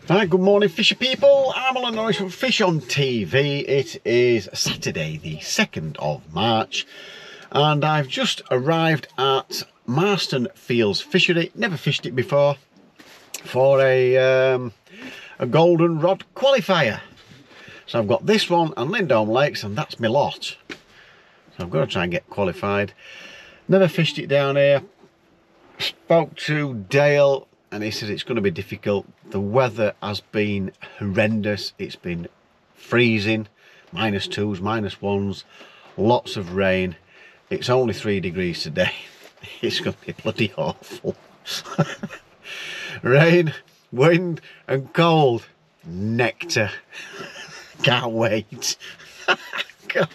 Hi, good morning fisher people. I'm Alan Norris from Fish on TV. It is Saturday the 2nd of March and I've just arrived at Marston Fields Fishery. Never fished it before, for a golden rod qualifier. So I've got this one and Lindholm Lakes, and that's my lot. So I'm going to try and get qualified. Never fished it down here. Spoke to Dale and he said it's going to be difficult. The weather has been horrendous. It's been freezing, -2s, -1s, lots of rain. It's only 3 degrees today. It's going to be bloody awful. Rain, wind and cold. Nectar. Can't wait. God,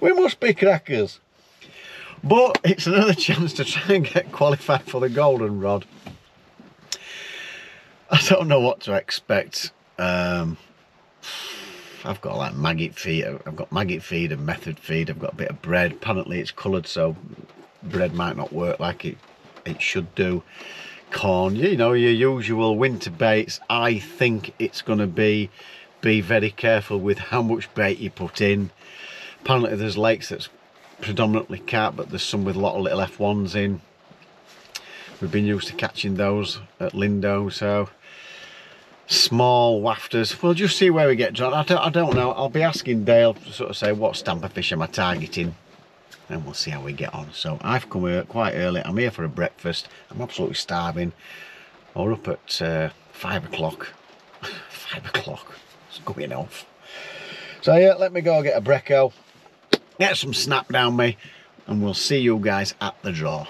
we must be crackers. But it's another chance to try and get qualified for the golden rod. I don't know what to expect. I've got like maggot feed. I've got maggot feed and method feed. I've got a bit of bread. Apparently it's coloured, so bread might not work like it should do. Corn, you know, your usual winter baits. I think it's going to be very careful with how much bait you put in. Apparently there's lakes that's predominantly carp, but there's some with a lot of little F1s in. We've been used to catching those at Lindo, so small wafters. We'll just see where we get, John. I don't know. I'll be asking Dale to sort of say what stamp of fish am I targeting, and we'll see how we get on. So I've come here quite early. I'm here for a breakfast. I'm absolutely starving. We're up at 5 o'clock. 5 o'clock. It's going off. So yeah, let me go get a brecco, get some snap down me, and we'll see you guys at the draw.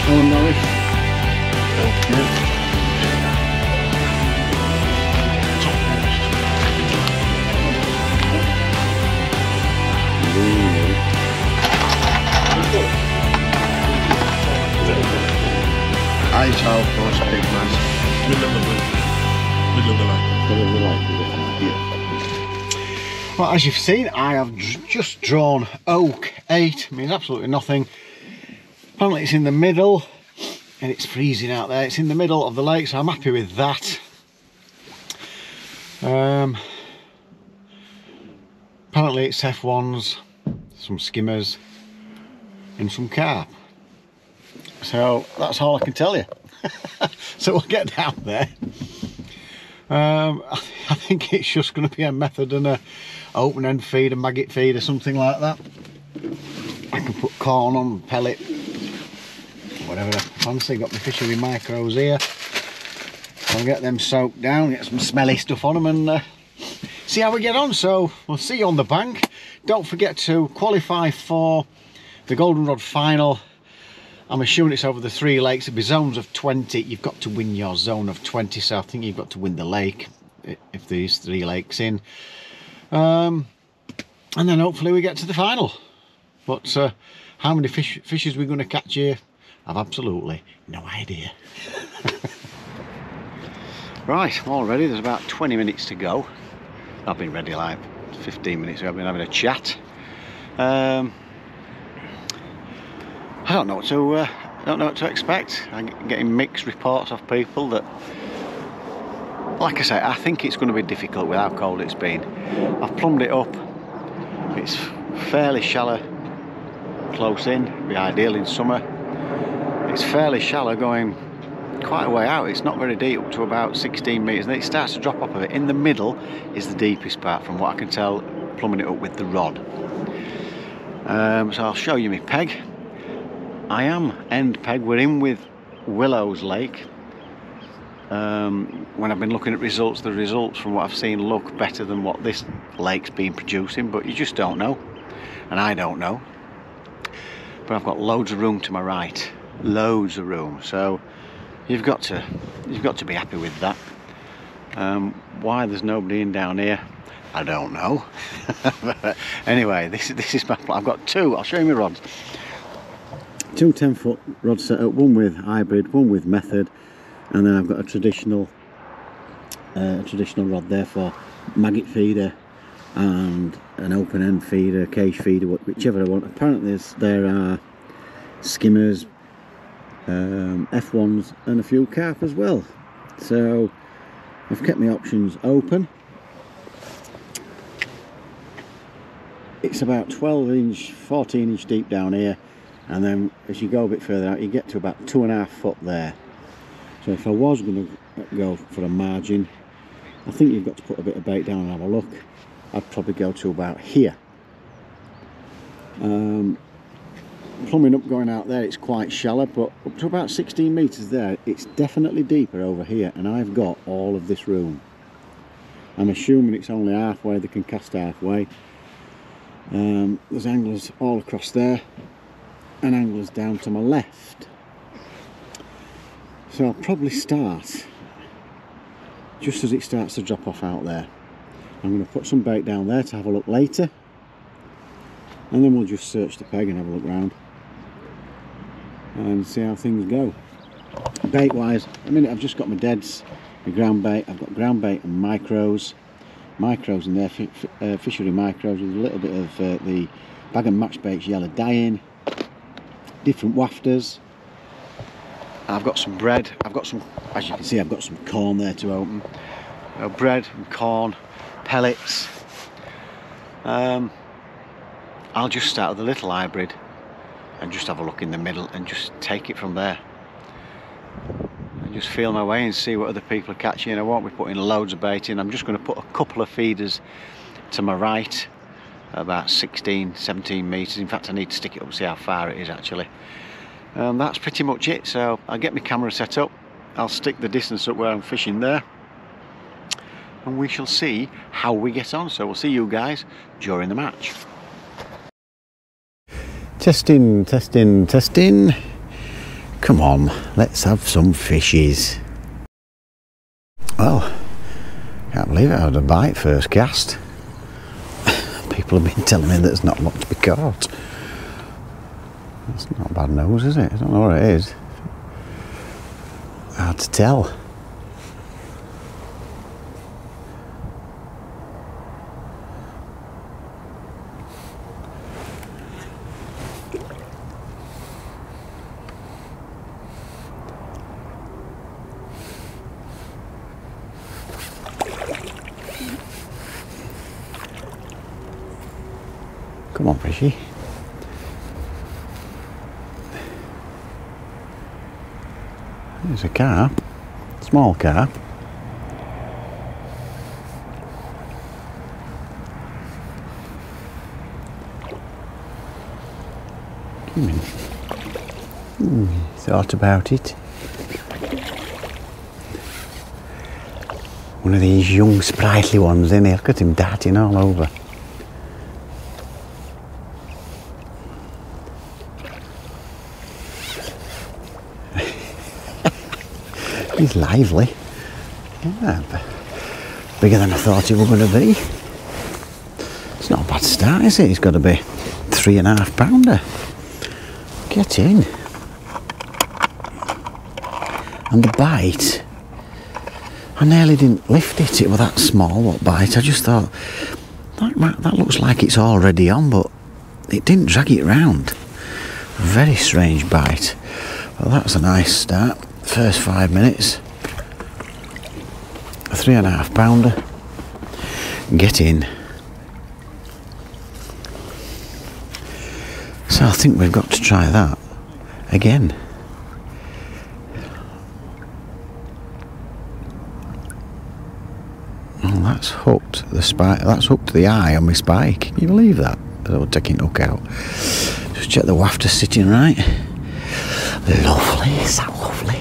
Alan Norris. Ice out first, big man. Middle of the line. Middle of the line. Middle of the line. Yeah. Well, as you've seen, I have just drawn oak 8. I mean, absolutely nothing. Apparently it's in the middle, and it's freezing out there. It's in the middle of the lake, so I'm happy with that. Apparently it's F1s, some skimmers, and some carp. So that's all I can tell you. So we'll get down there. I think it's just going to be a method and a open end feed, a maggot feed or something like that. I can put corn on, pellet, whatever I fancy. Got my fishery micros here. I'll get them soaked down, get some smelly stuff on them, and see how we get on. So we'll see you on the bank. Don't forget to qualify for the golden rod final. I'm assuming it's over the 3 lakes. It'll be zones of 20. You've got to win your zone of 20, so I think you've got to win the lake. if these 3 lakes in, and then hopefully we get to the final. But how many fishes we're going to catch here, I've absolutely no idea. Right, I'm all ready. There's about 20 minutes to go. I've been ready like 15 minutes ago. I've been having a chat. I don't know what to expect. I'm getting mixed reports of people that, like I say, I think it's going to be difficult with how cold it's been. I've plumbed it up. It's fairly shallow close in. It'd be ideal in summer. It's fairly shallow going quite a way out. It's not very deep, up to about 16 metres, and then it starts to drop off of it. In the middle is the deepest part, from what I can tell, plumbing it up with the rod. So I'll show you my peg. I am end peg. We're in with Willows Lake. When I've been looking at results, the results from what I've seen look better than what this lake's been producing, but you just don't know, and I don't know. But I've got loads of room to my right, loads of room, so you've got to be happy with that. Why there's nobody in down here, I don't know. But anyway, this is my plan. I've got 2. I'll show you my rods. 2 10-foot rod setup, one with hybrid, one with method, and then I've got a traditional rod there for maggot feeder and an open end feeder, cage feeder, whichever I want. Apparently there are skimmers, F1s and a few carp as well, so I've kept my options open. It's about 12 inch, 14 inch deep down here, and then as you go a bit further out you get to about 2.5 foot there. So if I was going to go for a margin, I think you've got to put a bit of bait down and have a look. I'd probably go to about here. Plumbing up going out there, it's quite shallow, but up to about 16 metres there, it's definitely deeper over here, and I've got all of this room. I'm assuming it's only halfway, they can cast halfway. There's anglers all across there, and anglers down to my left. So I'll probably start just as it starts to drop off out there. I'm going to put some bait down there to have a look later, and then we'll just search the peg and have a look round and see how things go. Bait wise, a minute, I've just got my deads, my ground bait. I've got ground bait and micros in there, fishery micros with a little bit of the bag and match baits, yellow dyeing, different wafters. I've got some bread, I've got some, as you can see, I've got some corn there to open. Bread and corn, pellets. I'll just start with a little hybrid and just have a look in the middle and just take it from there. And just feel my way and see what other people are catching. I won't be putting loads of bait in. I'm just going to put a couple of feeders to my right, about 16, 17 metres. In fact, I need to stick it up and see how far it is actually. That's pretty much it. So I'll get my camera set up, I'll stick the distance up where I'm fishing there, and we shall see how we get on. So we'll see you guys during the match. Testing, testing, testing. Come on, let's have some fishes. Well, can't believe it, I had a bite first cast. People have been telling me there's not much to be caught. It's not a bad nose, is it? I don't know what it is. Hard to tell. Come on, fishy. There's a carp, small carp. Come in. Thought about it. One of these young sprightly ones, isn't he? Look at him darting all over. He's lively. Yeah, bigger than I thought it was going to be. It's not a bad start, is it? It's got to be 3.5 pounder. Get in. And the bite, I nearly didn't lift it. It was that small, what bite. I just thought, that looks like it's already on, but it didn't drag it round. Very strange bite. Well, that's a nice start. First 5 minutes. A 3.5 pounder. Get in. So I think we've got to try that again. Oh, that's hooked the spike. That's hooked the eye on my spike. Can you believe that? I'll take it hook out. Just check the wafter's sitting right. Lovely, is that lovely?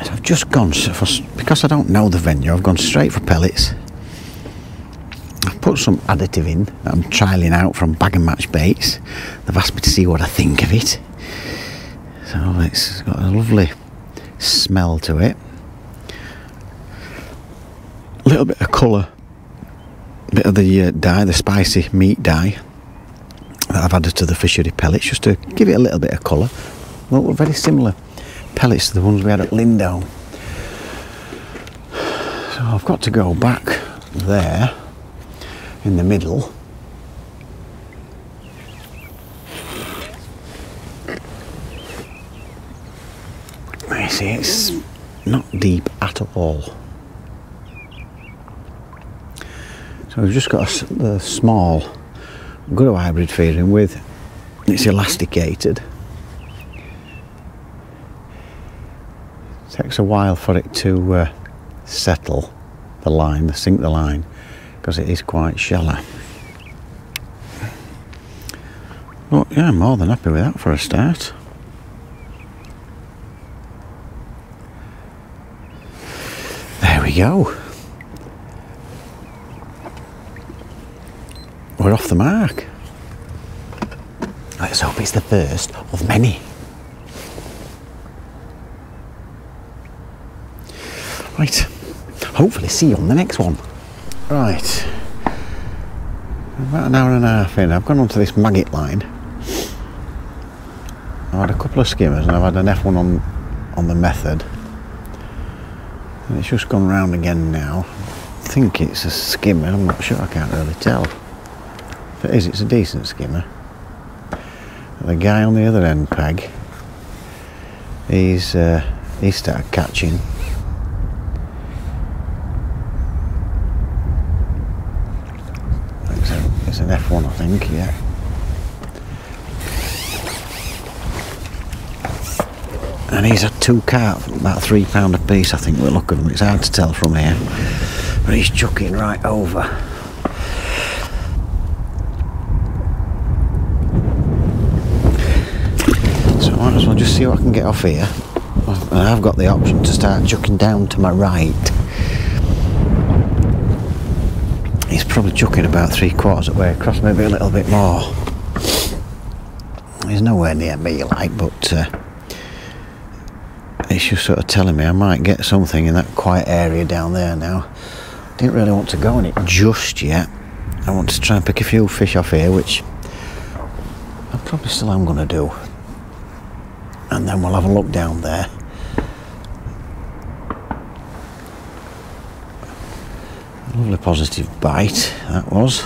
So I've just gone for, because I don't know the venue, I've gone straight for pellets. I've put some additive in that I'm trialling out from Bag and Match Baits. They've asked me to see what I think of it. So it's got a lovely smell to it. A little bit of colour, a bit of the dye, the spicy meat dye that I've added to the fishery pellets just to give it a little bit of colour. Well, we're very similar pellets to the ones we had at Lindome. So I've got to go back there in the middle. You see, it's not deep at all. So we've just got the small good hybrid feeder in with, it's elasticated. It takes a while for it to settle the line, sink the line, because it is quite shallow. But yeah, I'm more than happy with that for a start. There we go. We're off the mark. Let's hope it's the first of many. Right, hopefully see you on the next one. Right, about an hour and a half in, I've gone onto this maggot line. I've had a couple of skimmers and I've had an F1 on the method. And it's just gone round again now. I think it's a skimmer, I'm not sure, I can't really tell. If it is, it's a decent skimmer. The guy on the other end peg, he started catching. It's an F1, I think, yeah. And he's had 2 carp, about £3 a piece, I think, with the look of them. It's hard to tell from here, but he's chucking right over. So I might as well just see what I can get off here. And I've got the option to start chucking down to my right. He's probably chucking about 3/4 of the way across, maybe a little bit more. He's nowhere near me, like, but it's just sort of telling me I might get something in that quiet area down there now. Didn't really want to go on it just yet. I want to try and pick a few fish off here, which I probably still am going to do. And then we'll have a look down there. Lovely positive bite, that was.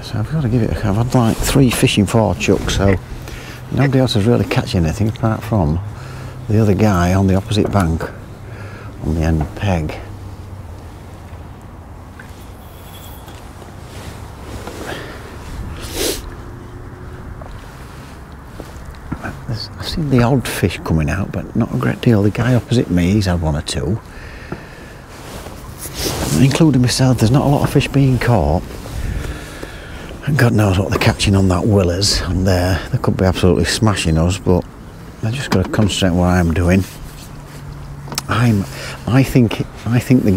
So I've got to give it I've had like 3 fishing 4 chucks, so nobody else is really catching anything apart from the other guy on the opposite bank on the end peg. I've seen the odd fish coming out, but not a great deal. The guy opposite me, he's had 1 or 2. Including myself, there's not a lot of fish being caught. And God knows what they're catching on that Willers and there. They could be absolutely smashing us, but I just got to concentrate on what I'm doing. I think the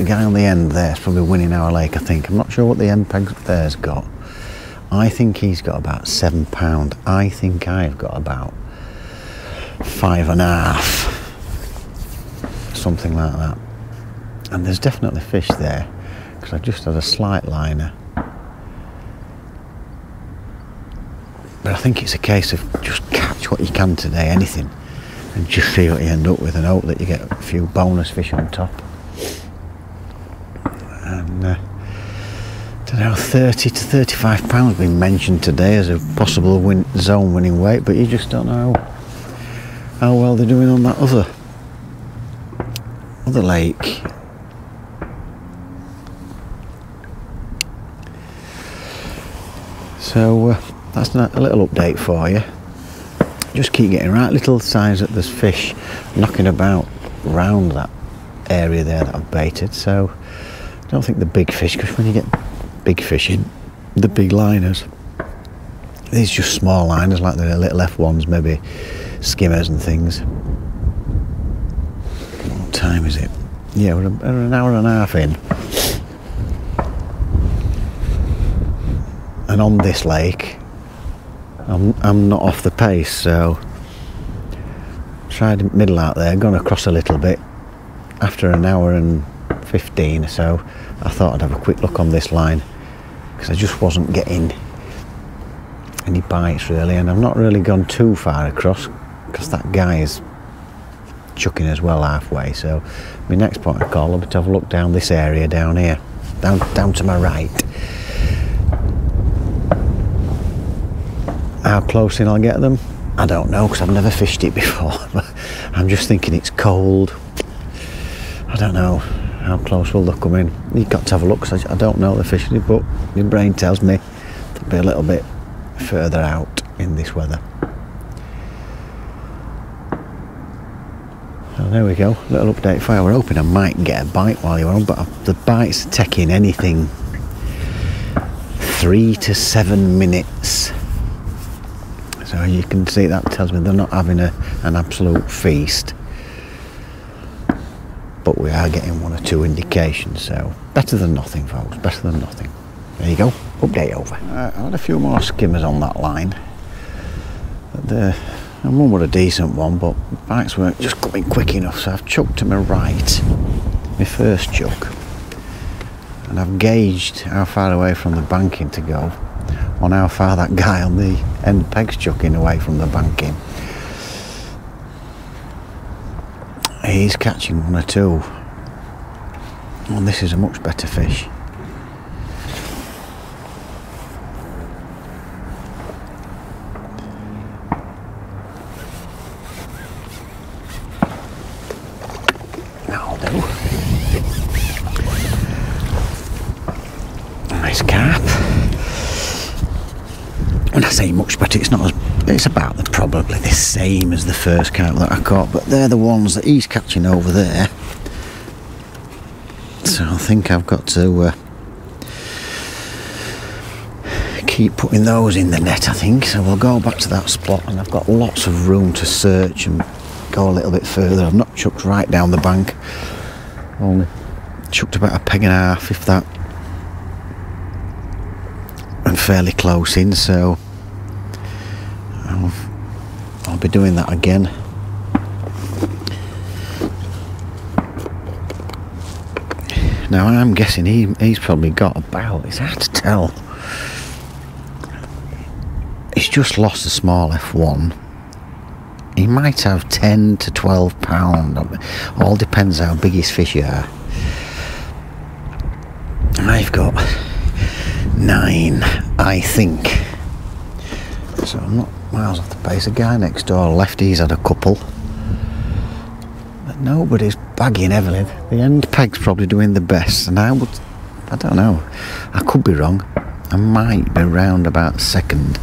guy on the end there is probably winning our lake. I think. I'm not sure what the end peg there's got. I think he's got about £7. I think I've got about 5.5. something like that. And there's definitely fish there, because I just had a slight liner. But I think it's a case of just catch what you can today, anything, and just see what you end up with, and hope that you get a few bonus fish on top. And I don't know, 30 to 35 pounds been mentioned today as a possible zone winning weight, but you just don't know how well they're doing on that other lake. So that's a little update for you. Just keep getting right little signs that there's fish knocking about around that area there that I've baited. So I don't think the big fish, because when you get big fish in, the big liners, these are just small liners like the little F1s, maybe skimmers and things. What time is it? Yeah, we're an hour and a half in. And on this lake, I'm not off the pace, so tried middle out there, gone across a little bit. After an hour and 15 or so, I thought I'd have a quick look on this line, because I just wasn't getting any bites really, and I've not really gone too far across, because that guy is chucking as well halfway. So my next point of call will be to have a look down this area down here, down to my right. How close in I'll get them, I don't know, because I've never fished it before. But I'm just thinking it's cold. I don't know how close will they come in. You've got to have a look, because I don't know the fishery, but my brain tells me to be a little bit further out in this weather. So there we go, little update for you. We're hoping I might get a bite while you're on, but the bites are taking anything 3 to 7 minutes. So you can see that tells me they're not having an absolute feast. But we are getting 1 or 2 indications, so better than nothing, folks, better than nothing. There you go, update over. I had a few more skimmers on that line. And one was a decent one, but the bites weren't just coming quick enough, so I've chucked to my right, my first chuck. And I've gauged how far away from the banking to go on how far that guy on the end peg's chucking away from the banking. He's catching 1 or 2. Well, this is a much better fish. That'll do. Nice carp. When I say much better, it's not as, it's about probably the same as the first carp that I caught, but they're the ones that he's catching over there. So I think I've got to keep putting those in the net, I think. So we'll go back to that spot, and I've got lots of room to search and go a little bit further. I've not chucked right down the bank, only chucked about 1.5 pegs, if that, and fairly close in, so I'll be doing that again. Now I'm guessing he's probably got about, it's hard to tell, he's just lost a small F1. He might have 10 to 12 pound, all depends how big his fish are. I've got 9, I think, so I'm not miles off the pace. A guy next door left, he's had a couple, but nobody's bagging heavily. The end peg's probably doing the best, and I don't know, I could be wrong, I might be round about second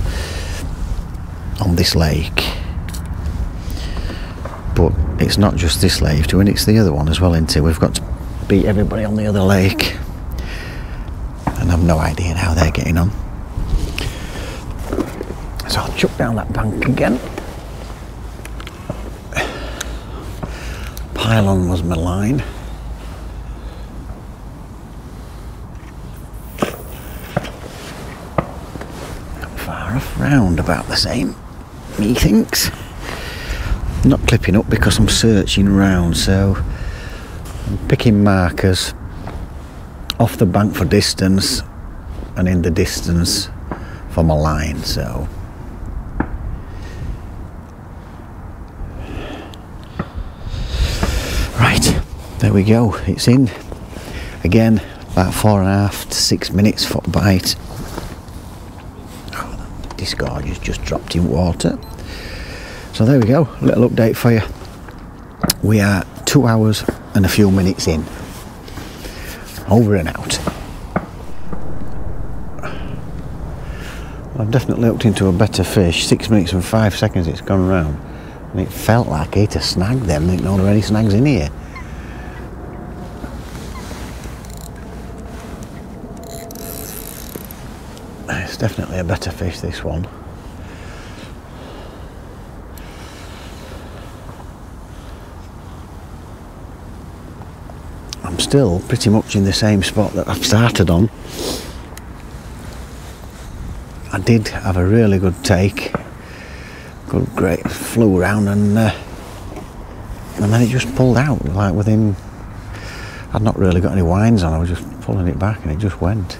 on this lake, but it's not just this lake to win, it's the other one as well, isn't it? We've got to beat everybody on the other lake, and I've no idea how they're getting on. So I'll chuck down that bank again. Pylon was my line. Far off, round about the same, methinks. Not clipping up because I'm searching round, so I'm picking markers off the bank for distance and in the distance for my line, so right, there we go, it's in again. About 4.5 to 6 minutes for a bite. Oh, the disgorge has just dropped in water. So there we go, a little update for you. We are 2 hours and a few minutes in. Over and out. I've definitely looked into a better fish. 6 minutes and 5 seconds it's gone round. And it felt like it to snag them. I didn't know there were any snags in here. It's definitely a better fish, this one. I'm still pretty much in the same spot that I've started on. I did have a really good take, great, flew around and then it just pulled out, like within, I'd not really got any winds on, I was just pulling it back and it just went.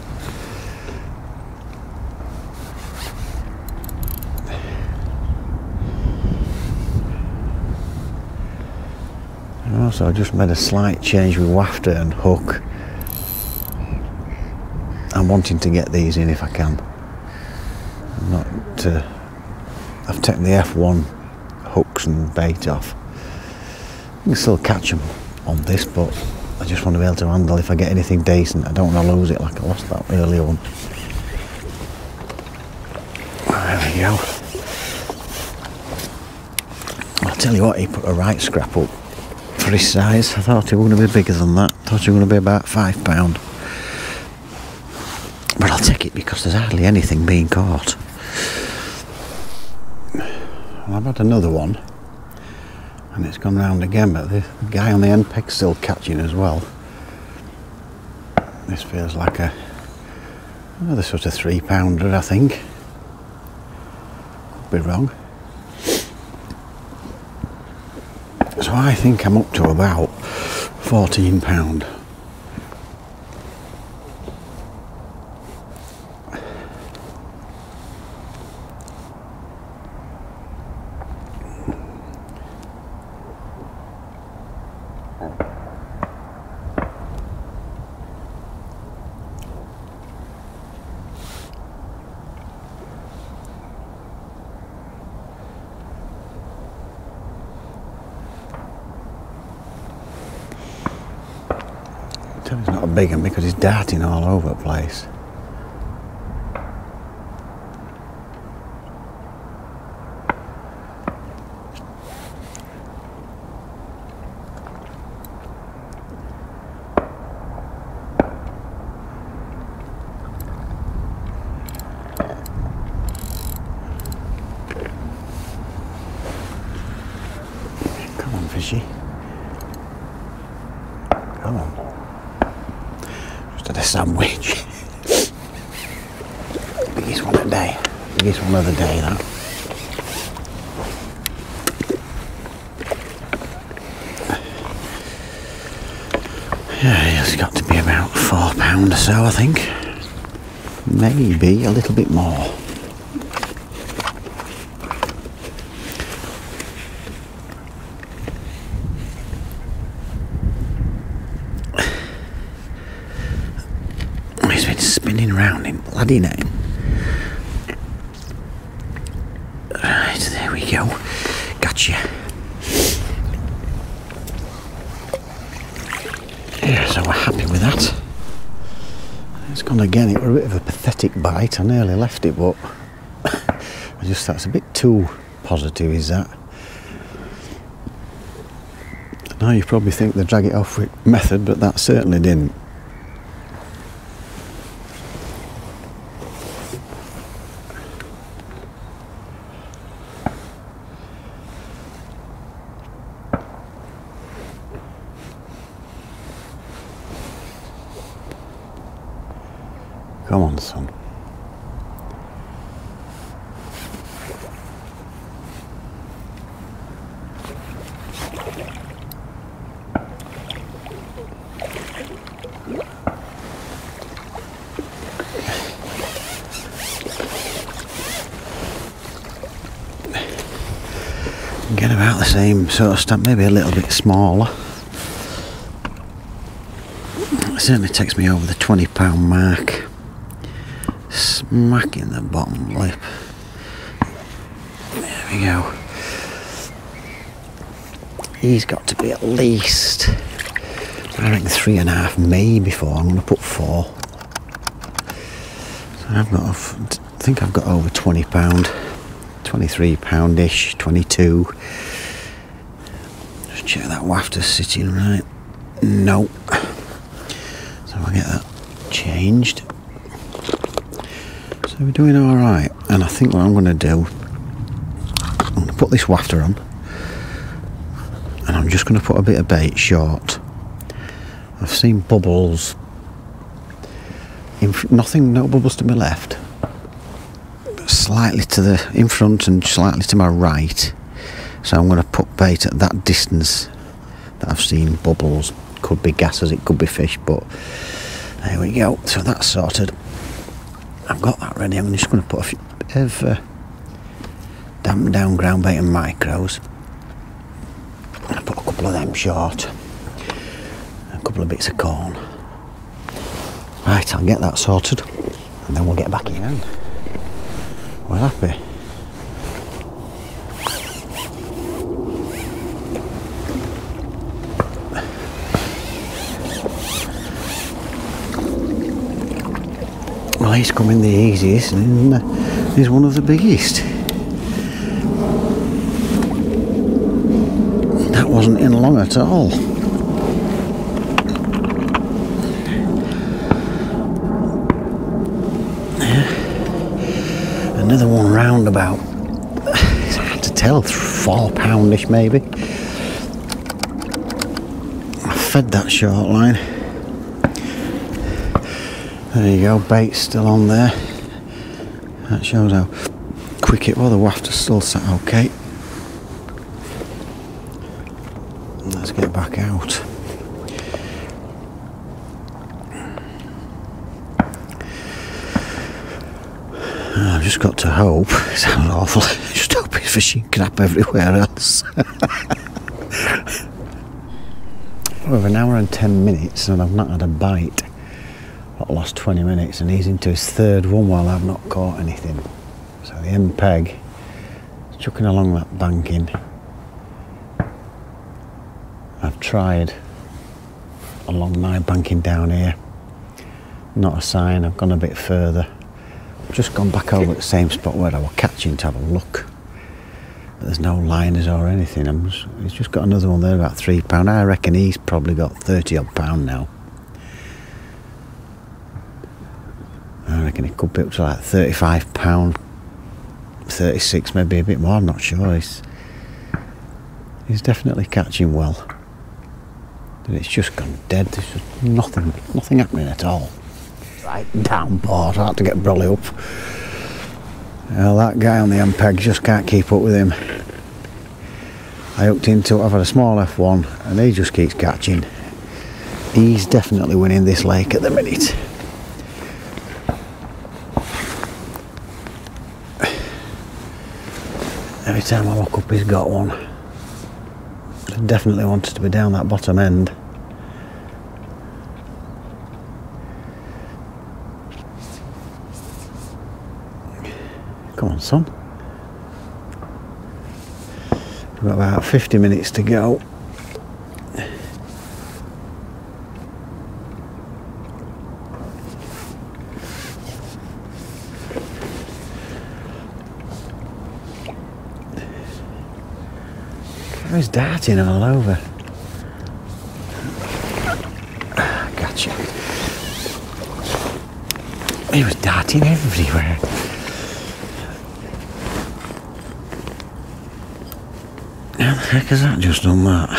And also I just made a slight change with wafter and hook. I'm wanting to get these in if I can. I've taken the F1 hooks and bait off. You can still catch them on this, but I just want to be able to handle if I get anything decent. I don't want to lose it like I lost that earlier one. There we go. I'll tell you what, he put a right scrap up for his size. I thought he was going to be bigger than that. I thought he was going to be about £5. But I'll take it because there's hardly anything being caught. I've had another one and it's gone round again, but the guy on the end peg's still catching as well. This feels like another sort of 3-pounder, I think. Could be wrong. So I think I'm up to about £14. He's not a big one because he's darting all over the place. Come on, fishy. Come on. A sandwich. Biggest one of the day. Biggest one of the day, that. Yeah, it's got to be about £4 or so, I think. Maybe a little bit more. Spinning round in bloody net. Right, there we go. Gotcha. Yeah, so we're happy with that. It's gone again. It was a bit of a pathetic bite. I nearly left it, but I just thought it's a bit too positive, is that? Now you probably think they drag it off with method, but that certainly didn't. Come on, son. about the same sort of stamp, maybe a little bit smaller. It certainly takes me over the £20 mark. Smacking the bottom lip. There we go. He's got to be at least, I reckon 3.5, maybe 4. I'm going to put 4. So I think I've got over £20, £23-ish, 22. Just check that wafter's sitting right. No. So I'll get that changed. So we're doing all right. And I think what I'm going to do, I'm going to put this wafter on. And I'm just going to put a bit of bait short. I've seen bubbles. No bubbles to my left. Slightly to the in front and slightly to my right. So I'm going to put bait at that distance that I've seen bubbles. Could be gases, it could be fish, but there we go. So that's sorted. I've got that ready. I'm just going to put a bit of dampened down ground bait and micros. I put a couple of them short, a couple of bits of corn. Right, I'll get that sorted and then we'll get back in. We're happy. Well, he's coming the easiest and he's one of the biggest. That wasn't in long at all. Another one round about, it's hard to tell, £4-ish maybe. I fed that short line. There you go, bait's still on there. That shows how quick it was. The wafter's still sat okay. Let's get back out. I've just got to hope, it sounds awful, just hope it's fishing crap everywhere else. Over an hour and 10 minutes and I've not had a bite. I've lost 20 minutes and he's into his third one while I've not caught anything. So the end peg is chucking along that banking. I've tried along my banking down here. Not a sign. I've gone a bit further. I've just gone back over at the same spot where I was catching to have a look. But there's no liners or anything. He's just got another one there, about £3. I reckon he's probably got 30-odd pound now. I reckon it could be up to like £35, 36, maybe a bit more. I'm not sure. He's definitely catching well. And it's just gone dead. There's just nothing happening at all. Right downboard. I had to get Brolly up. Well, that guy on the end peg just can't keep up with him. I hooked into it. I've had a small F1 and he just keeps catching. He's definitely winning this lake at the minute. Every time I look up, he's got one. He definitely wants to be down that bottom end. Come on, son. We've got about 50 minutes to go. He's darting all over. Gotcha. He was darting everywhere. How the heck has that just done that?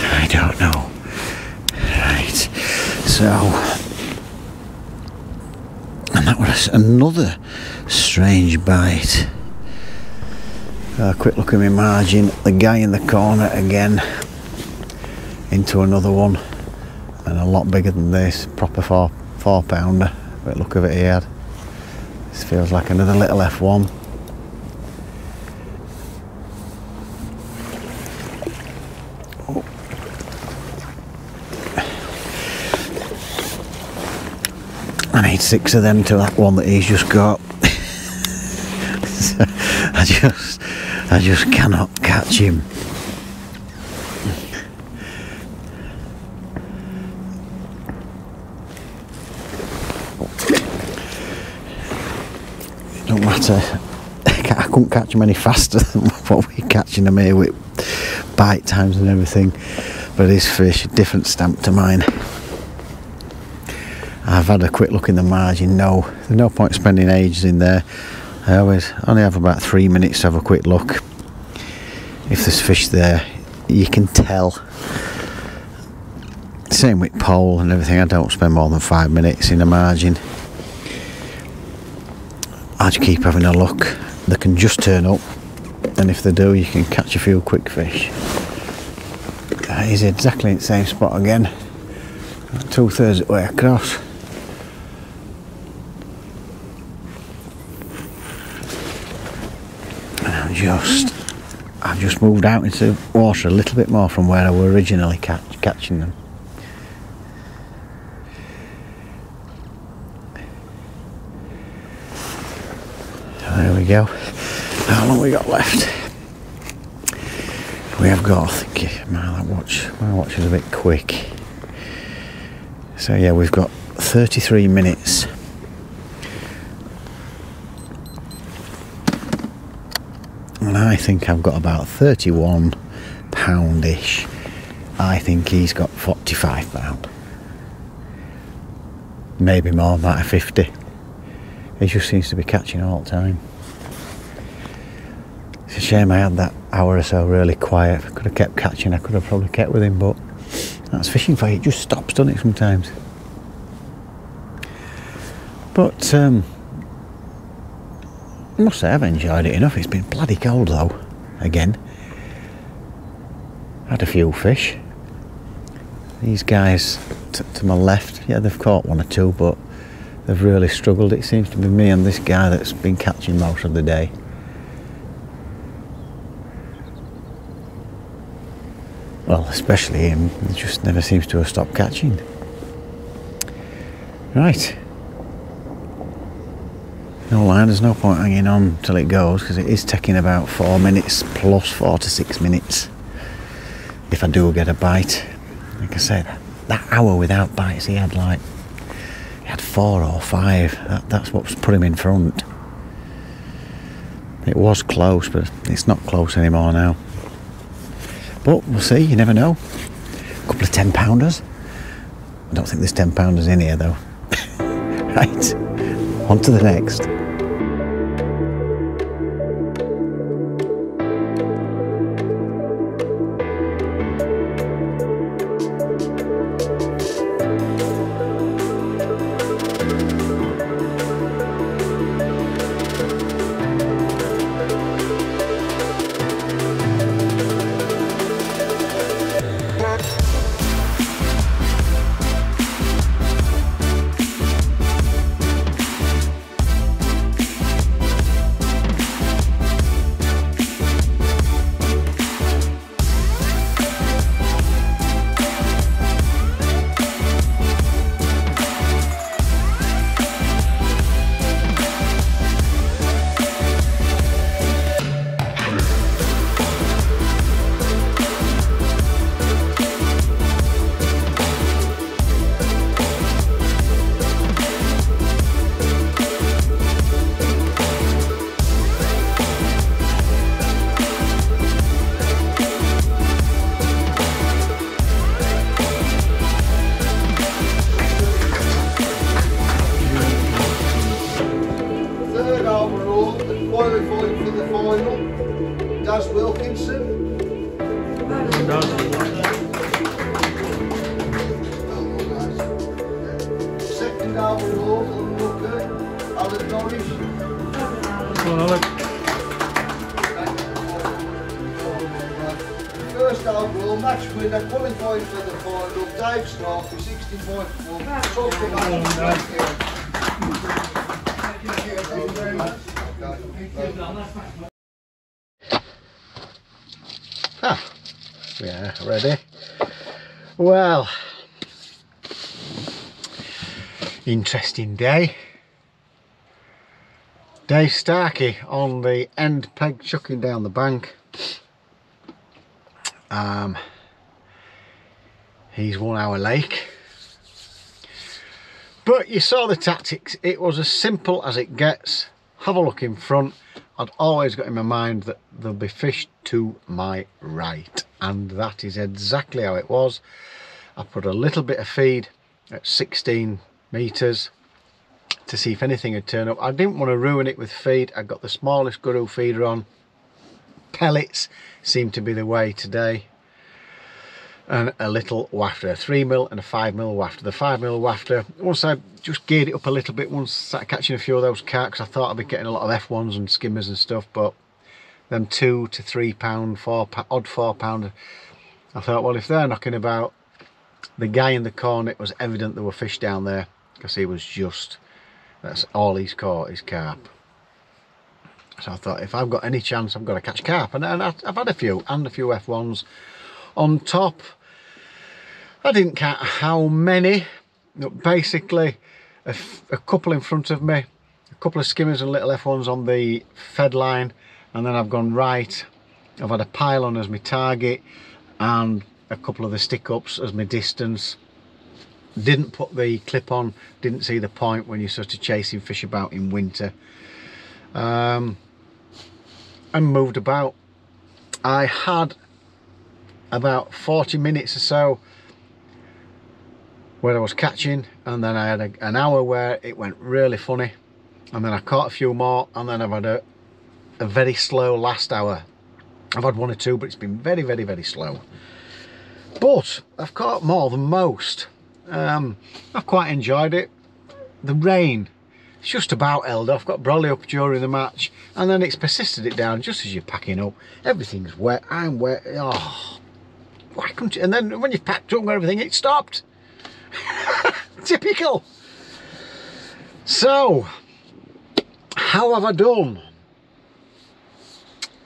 I don't know. Right, so... And that was another strange bite. A quick look at my margin. The guy in the corner again. Into another one. And a lot bigger than this. Proper four pounder. quick look of it he had. This feels like another little F1. Oh. I need 6 of them to that one that he's just got. So I just cannot catch him. Don't matter, I couldn't catch them any faster than what we're catching them here with bite times and everything, but this fish, a different stamp to mine. I've had a quick look in the margin. No, there's no point spending ages in there. I always only have about 3 minutes to have a quick look. If there's fish there, you can tell. Same with pole and everything, I don't spend more than 5 minutes in a margin. I just keep having a look. They can just turn up, and if they do, you can catch a few quick fish. He's exactly in the same spot again, 2/3 of the way across. And I've just moved out into the water a little bit more from where I were originally catching them. There we go. How long we got left? We have got, I think, my watch is a bit quick. So yeah, we've got 33 minutes. And I think I've got about 31 pound-ish. I think he's got 45 pound. Maybe more, might have 50. He just seems to be catching all the time. It's a shame I had that hour or so really quiet. If I could have kept catching, I could have probably kept with him, but that's fishing for you. It just stops, doesn't it, sometimes? But I must say I've enjoyed it enough. It's been bloody cold though, again. Had a few fish. These guys to my left, yeah, they've caught 1 or 2, but they've really struggled. It seems to be me and this guy that's been catching most of the day. Well, especially him, he just never seems to have stopped catching. Right. No line, there's no point hanging on till it goes, because it is taking about 4 minutes plus 4 to 6 minutes if I do get a bite. Like I said, that hour without bites, he had 4 or 5. That's what's put him in front. It was close, but it's not close anymore now. But we'll see, you never know. A couple of 10-pounders. I don't think there's 10-pounders in here though. Right, on to the next. First overall match winner, qualified for the final, Dave Stark, 64. Thank you very much. Ah, yeah, ready. Well, interesting day. Dave Starkey on the end peg chucking down the bank. He's 1 hour lake. But you saw the tactics. It was as simple as it gets. Have a look in front. I'd always got in my mind that there'll be fish to my right, and that is exactly how it was. I put a little bit of feed at 16 meters to see if anything had turned up. I didn't want to ruin it with feed. I got the smallest guru feeder on. Pellets seemed to be the way today, and a little wafter, a 3mm and a 5mm wafter. The 5mm wafter, once I just geared it up a little bit, once I started catching a few of those carp, because I thought I'd be getting a lot of F1s and skimmers and stuff, but them 2 to 3 pound, odd 4 pound, I thought, well, if they're knocking about, the guy in the corner, it was evident there were fish down there, because he was just, that's all he's caught is carp. So I thought, if I've got any chance, I've got to catch carp, and I've had a few, and a few F1s on top. I didn't count how many, but basically a couple in front of me, a couple of skimmers and little F1s on the fed line, and then I've gone right. I've had a pylon as my target and a couple of the stick ups as my distance. Didn't put the clip on, didn't see the point when you're sort of chasing fish about in winter, and moved about. I had about 40 minutes or so where I was catching, and then I had an hour where it went really funny, and then I caught a few more, and then I've had a very slow last hour. I've had 1 or 2, but it's been very, very, very slow. But I've caught more than most. I've quite enjoyed it. The rain, it's just about held off. Got brolly up during the match, and then it's persisted it down just as you're packing up. Everything's wet, I'm wet. Oh, why couldn't you? And then when you've packed up and everything, it stopped. Typical. So, how have I done?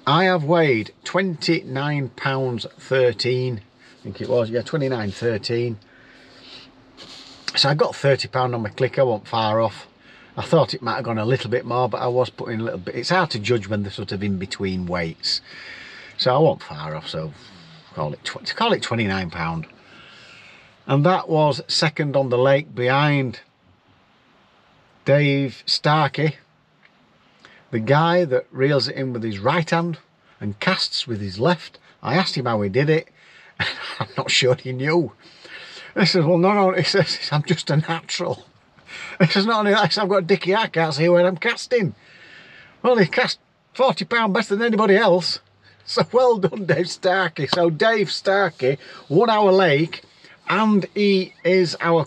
I have weighed 29 pounds 13, I think it was, yeah, 29.13. So I got 30 pound on my click. I wasn't far off. I thought it might have gone a little bit more, but I was putting a little bit. It's hard to judge when they're sort of in between weights, so I wasn't far off, so call it 29 pound. And that was second on the lake behind Dave Starkey, the guy that reels it in with his right hand and casts with his left. I asked him how he did it, and I'm not sure he knew. He says, well, no, he says, I'm just a natural. He says, not only that, I've got a dicky, I can't see where I'm casting. Well, he cast 40 pound better than anybody else. So well done, Dave Starkey. So Dave Starkey, 1 hour lake, and he is our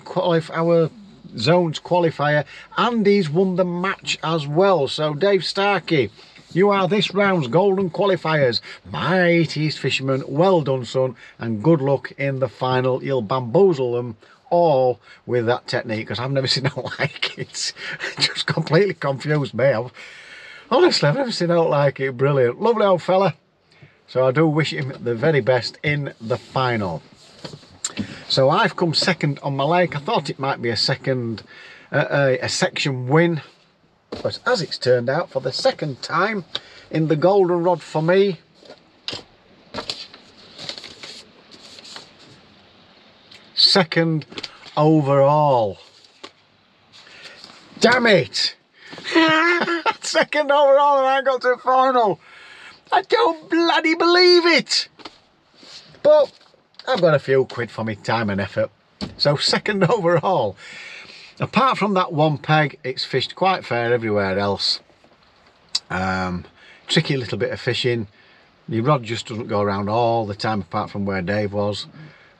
zones qualifier, and he's won the match as well. So Dave Starkey, you are this round's golden qualifiers. Mightiest fisherman. Well done, son, and good luck in the final. You'll bamboozle them all with that technique, because I've never seen out like it. It just completely confused me. Honestly, I've never seen out like it. Brilliant. Lovely old fella. So I do wish him the very best in the final. So I've come second on my lake. I thought it might be a section win, but as it's turned out, for the second time in the goldenrod for me, second overall. Damn it! Second overall, and I got to the final. I don't bloody believe it. But I've got a few quid for my time and effort. So second overall. Apart from that one peg, it's fished quite fair everywhere else. Tricky little bit of fishing. Your rod just doesn't go around all the time, apart from where Dave was.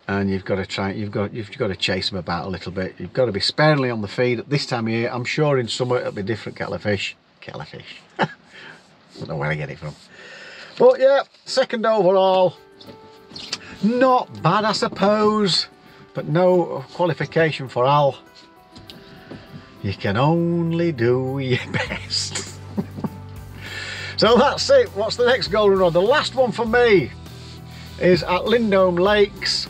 And you've got to try. You've got to chase them about a little bit. You've got to be sparingly on the feed at this time of year. I'm sure in summer it'll be different kettle of fish. Kettle of fish. I don't know where I get it from. But yeah, second overall. Not bad, I suppose, but no qualification for Al. You can only do your best. So that's it. What's the next golden rod? The last one for me is at Lindholm Lakes.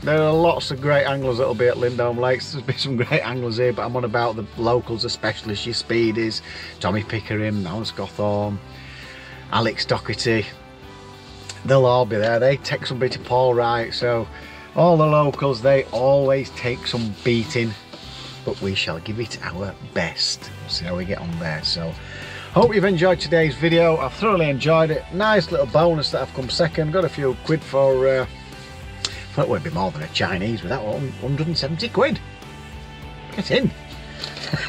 There are lots of great anglers that'll be at Lindholm Lakes. There's been some great anglers here, but I'm on about the locals, especially your Speedies, Tommy Pickering, Alan Scawthorne, Alex Doherty. They'll all be there. They take somebody to Paul Wright, so all the locals, they always take some beating, but we shall give it our best. We'll see how we get on there. So hope you've enjoyed today's video. I've thoroughly enjoyed it. Nice little bonus that I've come second. Got a few quid for that won't be more than a Chinese with that 170 quid. Get in.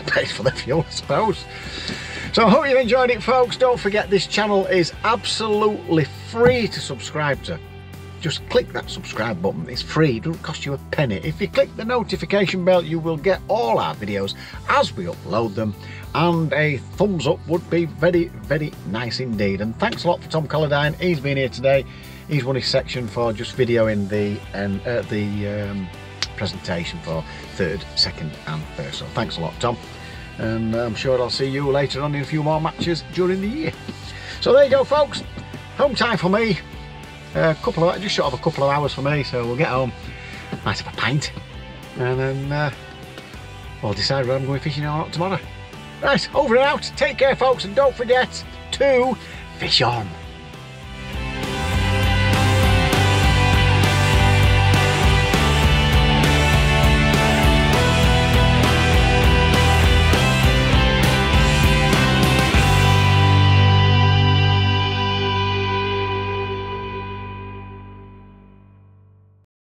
Pays for the fuel, I suppose. So I hope you've enjoyed it, folks. Don't forget, this channel is absolutely free to subscribe to. Just click that subscribe button. It's free, it doesn't cost you a penny. If you click the notification bell, you will get all our videos as we upload them, and a thumbs up would be very, very nice indeed. And thanks a lot for Tom Colladine. He's been here today. He's won his section for just videoing the presentation for 3rd, 2nd and 1st. So thanks a lot, Tom. And I'm sure I'll see you later on in a few more matches during the year. So there you go, folks. Home time for me. Just short of a couple of hours for me. So we'll get home, might have a pint, and then we'll decide whether I'm going fishing or not tomorrow. Right, over and out. Take care, folks, and don't forget to fish on.